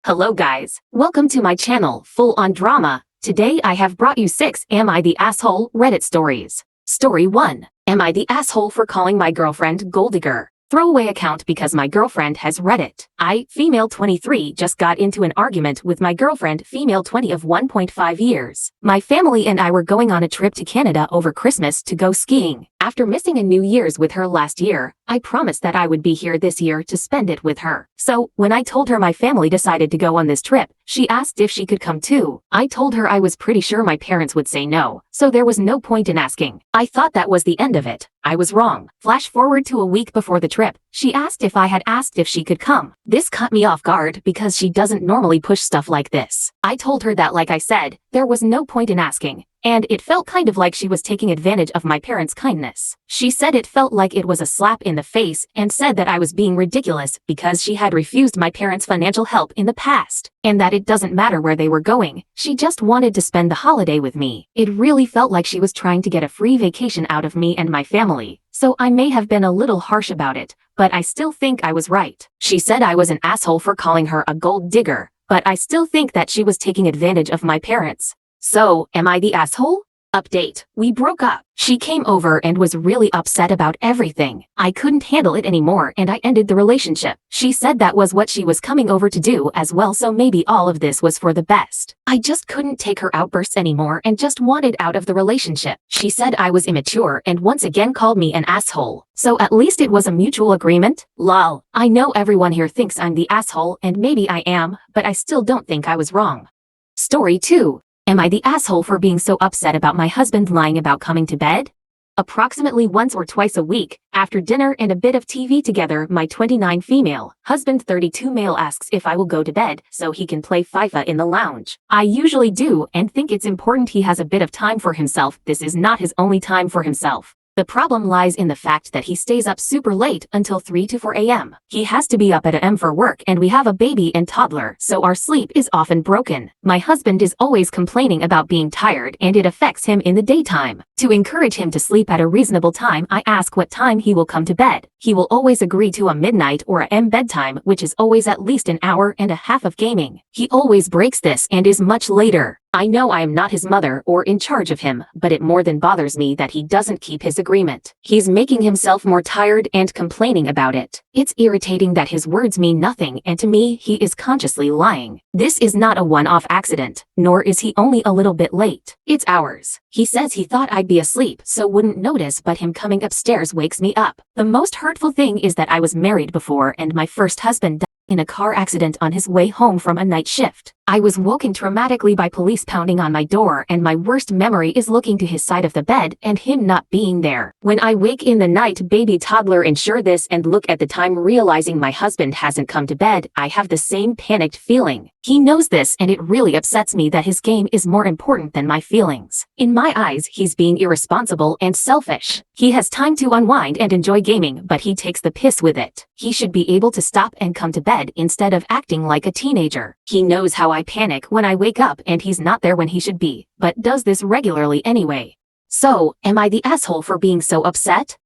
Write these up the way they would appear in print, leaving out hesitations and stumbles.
Hello guys, welcome to my channel, Full on Drama. Today I have brought you 6 Am I the Asshole Reddit stories. Story 1. Am I the asshole for calling my girlfriend gold digger? Throwaway account because my girlfriend has Reddit. I, female 23, just got into an argument with my girlfriend, female 20 of 1.5 years. My family and I were going on a trip to Canada over Christmas to go skiing. After missing a New Year's with her last year, I promised that I would be here this year to spend it with her. So, when I told her my family decided to go on this trip, she asked if she could come too. I told her I was pretty sure my parents would say no, so there was no point in asking. I thought that was the end of it. I was wrong. Flash forward to a week before the trip, she asked if I had asked if she could come. This caught me off guard because she doesn't normally push stuff like this. I told her that, like I said, there was no point in asking, and it felt kind of like she was taking advantage of my parents' kindness. She said it felt like it was a slap in the face and said that I was being ridiculous because she had refused my parents' financial help in the past, and that it doesn't matter where they were going, she just wanted to spend the holiday with me. It really felt like she was trying to get a free vacation out of me and my family, so I may have been a little harsh about it, but I still think I was right. She said I was an asshole for calling her a gold digger, but I still think that she was taking advantage of my parents. So, am I the asshole? Update. We broke up. She came over and was really upset about everything. I couldn't handle it anymore and I ended the relationship. She said that was what she was coming over to do as well, so maybe all of this was for the best. I just couldn't take her outbursts anymore and just wanted out of the relationship. She said I was immature and once again called me an asshole. So at least it was a mutual agreement? Lol. I know everyone here thinks I'm the asshole and maybe I am, but I still don't think I was wrong. Story 2. Am I the asshole for being so upset about my husband lying about coming to bed? Approximately once or twice a week, after dinner and a bit of TV together, my 29 female, husband 32 male asks if I will go to bed so he can play FIFA in the lounge. I usually do and think it's important he has a bit of time for himself. This is not his only time for himself. The problem lies in the fact that he stays up super late until 3 to 4 a.m. He has to be up at a.m. for work and we have a baby and toddler, so our sleep is often broken. My husband is always complaining about being tired and it affects him in the daytime. To encourage him to sleep at a reasonable time, I ask what time he will come to bed. He will always agree to a midnight or a.m. bedtime, which is always at least an hour and a half of gaming. He always breaks this and is much later. I know I am not his mother or in charge of him, but it more than bothers me that he doesn't keep his agreement. He's making himself more tired and complaining about it. It's irritating that his words mean nothing and to me he is consciously lying. This is not a one-off accident, nor is he only a little bit late. It's hours. He says he thought I'd be asleep so wouldn't notice, but him coming upstairs wakes me up. The most hurtful thing is that I was married before and my first husband died in a car accident on his way home from a night shift. I was woken traumatically by police pounding on my door and my worst memory is looking to his side of the bed and him not being there. When I wake in the night, baby toddler ensure this and look at the time realizing my husband hasn't come to bed, I have the same panicked feeling. He knows this and it really upsets me that his game is more important than my feelings. In my eyes, he's being irresponsible and selfish. He has time to unwind and enjoy gaming, but he takes the piss with it. He should be able to stop and come to bed instead of acting like a teenager. He knows how I panic when I wake up and he's not there when he should be, but does this regularly anyway. So, am I the asshole for being so upset?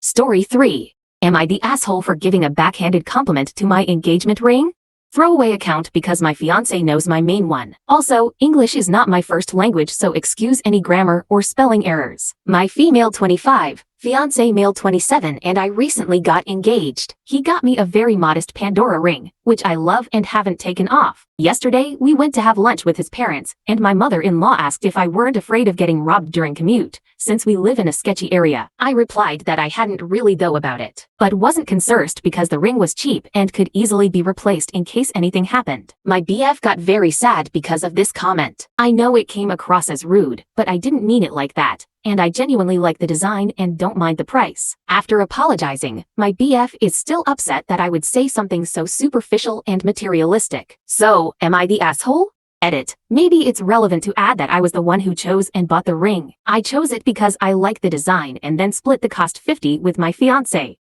Story 3. Am I the asshole for giving a backhanded compliment to my engagement ring? Throwaway account because my fiancé knows my main one. Also, English is not my first language, so excuse any grammar or spelling errors. My female 25, fiancé male 27, and I recently got engaged. He got me a very modest Pandora ring, which I love and haven't taken off. Yesterday, we went to have lunch with his parents, and my mother-in-law asked if I weren't afraid of getting robbed during commute, since we live in a sketchy area. I replied that I hadn't really though about it, but wasn't concerned because the ring was cheap and could easily be replaced in case anything happened. My BF got very sad because of this comment. I know it came across as rude, but I didn't mean it like that, and I genuinely like the design and don't mind the price. After apologizing, my BF is still upset that I would say something so superficial and materialistic. So, am I the asshole? Edit. Maybe it's relevant to add that I was the one who chose and bought the ring. I chose it because I like the design and then split the cost 50 with my fiancé.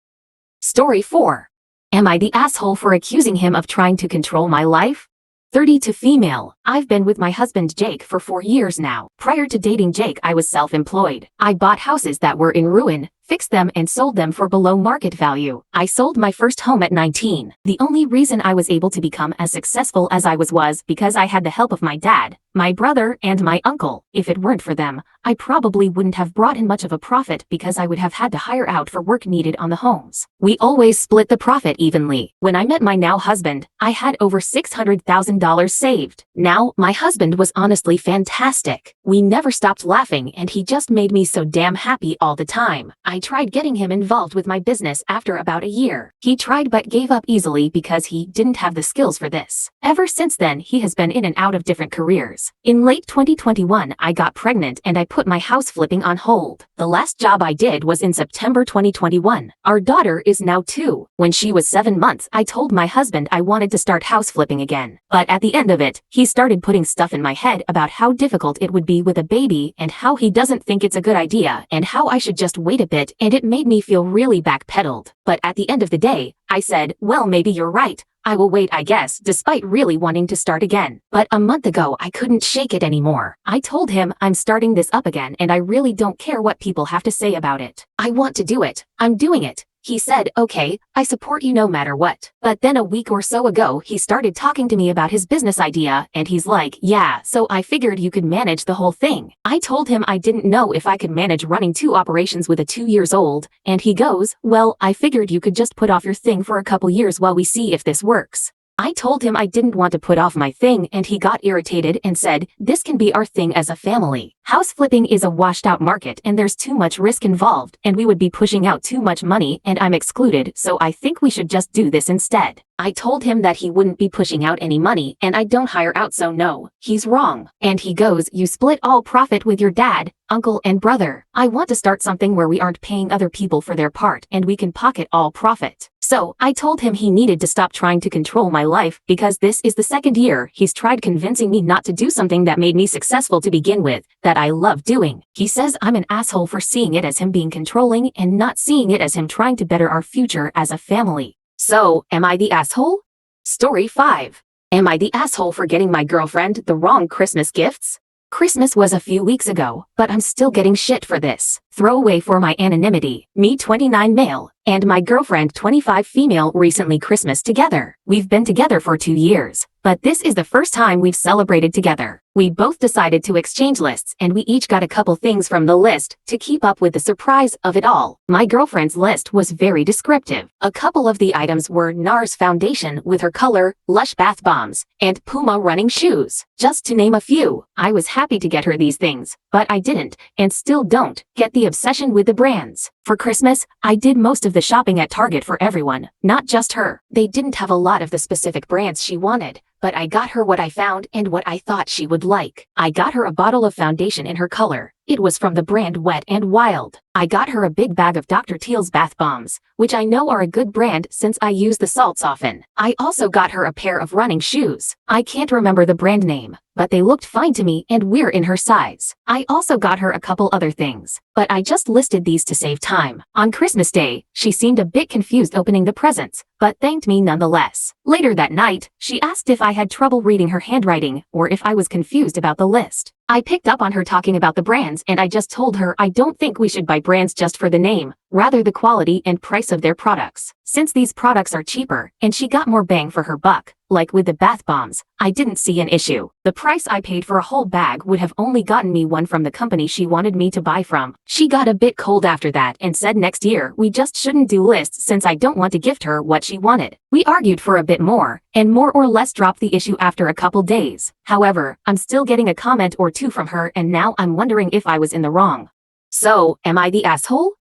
Story 4. Am I the asshole for accusing him of trying to control my life? 32 female, I've been with my husband Jake for 4 years now. Prior to dating Jake, I was self-employed. I bought houses that were in ruin, fixed them and sold them for below market value. I sold my first home at 19. The only reason I was able to become as successful as I was because I had the help of my dad, my brother, and my uncle. If it weren't for them, I probably wouldn't have brought in much of a profit because I would have had to hire out for work needed on the homes. We always split the profit evenly. When I met my now husband, I had over $600,000 saved. Now, my husband was honestly fantastic. We never stopped laughing and he just made me so damn happy all the time. I tried getting him involved with my business after about a year. He tried but gave up easily because he didn't have the skills for this. Ever since then, he has been in and out of different careers. In late 2021, I got pregnant and I put my house flipping on hold. The last job I did was in September 2021. Our daughter is now 2. When she was 7 months, I told my husband I wanted to start house flipping again. But at the end of it, he started putting stuff in my head about how difficult it would be with a baby and how he doesn't think it's a good idea and how I should just wait a bit, and it made me feel really backpedaled. But at the end of the day, I said, well, maybe you're right. I will wait, I guess, despite really wanting to start again. But a month ago, I couldn't shake it anymore. I told him I'm starting this up again and I really don't care what people have to say about it. I want to do it. I'm doing it. He said, okay, I support you no matter what. But then a week or so ago, he started talking to me about his business idea, and he's like, yeah, so I figured you could manage the whole thing. I told him I didn't know if I could manage running 2 operations with a 2-year-old, and he goes, well, I figured you could just put off your thing for a couple years while we see if this works. I told him I didn't want to put off my thing and he got irritated and said, this can be our thing as a family. House flipping is a washed out market and there's too much risk involved and we would be pushing out too much money and I'm excluded, so I think we should just do this instead. I told him that he wouldn't be pushing out any money and I don't hire out, so no, he's wrong. And he goes, you split all profit with your dad, uncle and brother. I want to start something where we aren't paying other people for their part and we can pocket all profit. So I told him he needed to stop trying to control my life because this is the 2nd year he's tried convincing me not to do something that made me successful to begin with, that I love doing. He says I'm an asshole for seeing it as him being controlling and not seeing it as him trying to better our future as a family. So, am I the asshole? Story 5. Am I the asshole for getting my girlfriend the wrong Christmas gifts? Christmas was a few weeks ago, but I'm still getting shit for this. Throwaway for my anonymity. Me 29 male, and my girlfriend 25 female recently Christmas together. We've been together for 2 years, but this is the first time we've celebrated together. We both decided to exchange lists and we each got a couple things from the list to keep up with the surprise of it all. My girlfriend's list was very descriptive. A couple of the items were NARS foundation with her color, Lush bath bombs, and Puma running shoes. Just to name a few. I was happy to get her these things, but I didn't, and still don't, get the obsession with the brands. For Christmas, I did most of the shopping at Target for everyone, not just her. They didn't have a lot of the specific brands she wanted, but I got her what I found and what I thought she would like. I got her a bottle of foundation in her color. It was from the brand Wet n Wild. I got her a big bag of Dr. Teal's bath bombs, which I know are a good brand since I use the salts often. I also got her a pair of running shoes. I can't remember the brand name, but they looked fine to me and we're in her size. I also got her a couple other things, but I just listed these to save time. On Christmas Day, she seemed a bit confused opening the presents, but thanked me nonetheless. Later that night, she asked if I had trouble reading her handwriting or if I was confused about the list. I picked up on her talking about the brands and I just told her I don't think we should buy brands just for the name, rather the quality and price of their products. Since these products are cheaper and she got more bang for her buck, like with the bath bombs, I didn't see an issue. The price I paid for a whole bag would have only gotten me one from the company she wanted me to buy from. She got a bit cold after that and said next year we just shouldn't do lists since I don't want to gift her what she wanted. We argued for a bit more, and more or less dropped the issue after a couple days. However, I'm still getting a comment or two from her and now I'm wondering if I was in the wrong. So, am I the asshole?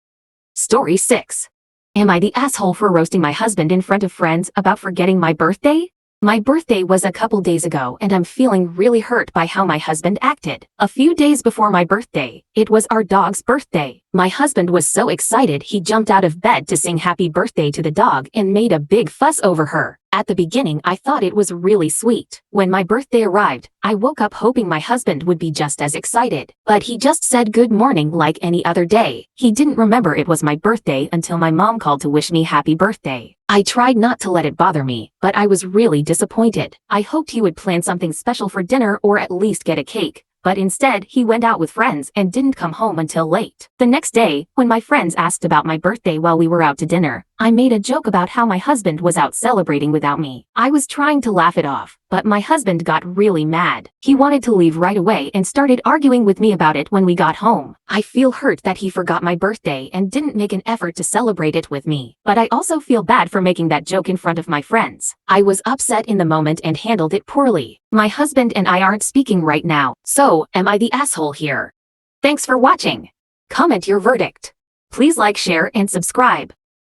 Story 6. Am I the asshole for roasting my husband in front of friends about forgetting my birthday? My birthday was a couple days ago and I'm feeling really hurt by how my husband acted. A few days before my birthday, it was our dog's birthday. My husband was so excited he jumped out of bed to sing happy birthday to the dog and made a big fuss over her. At the beginning, I thought it was really sweet. When my birthday arrived, I woke up hoping my husband would be just as excited. But he just said good morning like any other day. He didn't remember it was my birthday until my mom called to wish me happy birthday. I tried not to let it bother me, but I was really disappointed. I hoped he would plan something special for dinner or at least get a cake. But instead, he went out with friends and didn't come home until late. The next day, when my friends asked about my birthday while we were out to dinner, I made a joke about how my husband was out celebrating without me. I was trying to laugh it off, but my husband got really mad. He wanted to leave right away and started arguing with me about it when we got home. I feel hurt that he forgot my birthday and didn't make an effort to celebrate it with me. But I also feel bad for making that joke in front of my friends. I was upset in the moment and handled it poorly. My husband and I aren't speaking right now, so am I the asshole here? Thanks for watching. Comment your verdict. Please like, share, and subscribe.